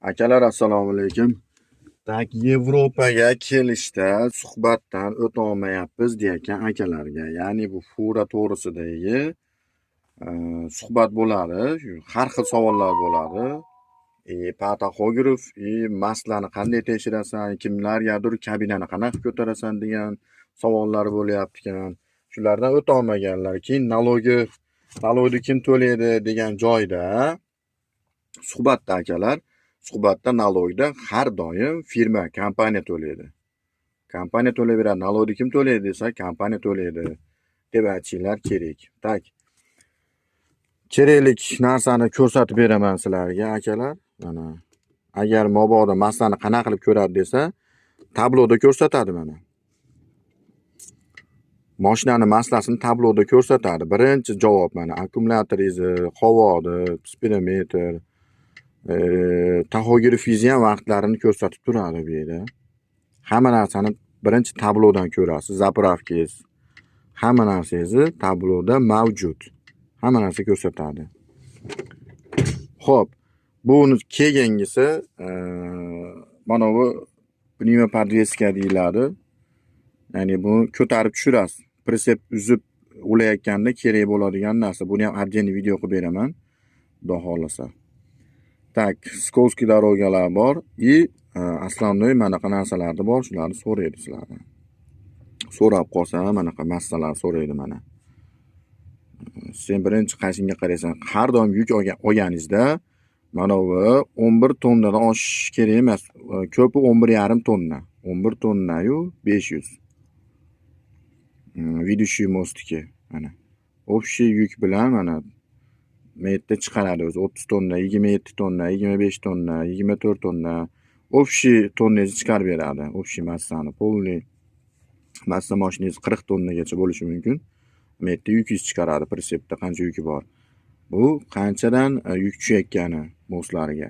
Akalar assalomu alaykum. Tak Yevropaga kelishda suhbatdan o'tolmayapmiz deyotgan akalarga, ya'ni bu fura to'g'risidagi suhbat bo'ladi. Har xil savollar bo'ladi. Pataxograf, maslani qanday tekshirasan, kimlargadir kabinani qanaqa ko'tarasan degan savollar bo'lyapti ekan. Shulardan o'tolmaganlar. Keyin nalogni kim to'laydi degan joyda suhbatda akalar, suhbatda nalogda har doim firma, kompaniya to'laydi. Kompaniya to'layveradi. Nalogni kim to'laydi desa, kompaniya to'laydi deb aytishinglar kerak. Tak. Keraklik narsani ko'rsatib beraman sizlarga akalar. Mana agar mabodo masalani qanaqa qilib ko'radi desa, tabloda ko'rsatadi mana. Mashinani maslasini tabloda ko'rsatadi. Birinchi javob mana akkumulyatorizni, havodni, spidometr, taxografizni ham vaqtlarini ko'rsatib turadi bu yerda. Hamma narsani birinchi tablodan ko'rasiz. Zapravkangiz, hamma narsangizni tabloda mavjud. Hamma narsa ko'rsatadi. Xo'p, buni keyingisi mana bu pnevmopodveska deyiladi. Ya'ni buni ko'tarib tushirasiz. Pritsep uzib ulayotganda kerak bo'ladigan narsa. Buni ham отдельный video qilib beraman, xudo xolasa. Tak, skolskiy dorogalar bor и основной manaqa narsalar bor, shularni so'raydi sizlardan. So'rab qolsa, manaqa masalalar so'raydi mana. Sen birinchi qaysinga qaraysan? Har doim yuk olganingizda mana bu 11 tonnadan oshish kerak emas. Ko'pi 11,5 tonna. 11 tonna-yu 500. Ведущий mostiki mana. Общий yuk bilan mana metda chiqaradi o'zi 30 tonna, 27 tonna, 25 tonna, 24 tonna. Общий tonnangizni chiqarib beradi. Общий massani, полный massa mashinangiz 40 tonnagacha bo'lishi mumkin. Metda yukingiz chiqaradi, pritsepda qancha yuki bor. Bu qanchadan yuk tushayotgani mostlarga.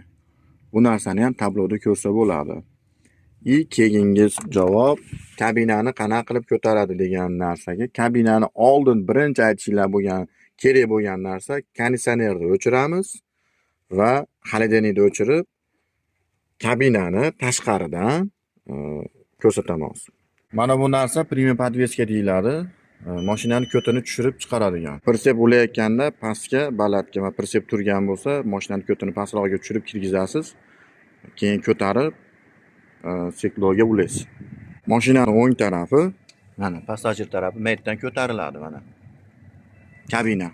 Bu narsani ham tabloda ko'rsa bo'ladi. Keyingi javob kabinani qanaqa qilib ko'taradi degan narsaga. Kabinani oldin birinchi aytishinglar bo'lgan, kerak bo'lgan narsa konditsionerni o'chiramiz va xolodilnikni o'chirib kabinani tashqaridan ko'rsatamiz. Mana bu narsa pnevmopodveska deyiladi. Mashinani ko'tini tushirib chiqaradigan. Pritsep ulayotganda pastga, balandga va pritsep turgan bo'lsa, mashinani ko'tini pastroqga tushirib kirgizasiz. Keyin ko'tarib sikloga ulaysiz. Mashinaning o'ng tarafi, mana passajir tarafi metdan ko'tariladi mana. Kabina.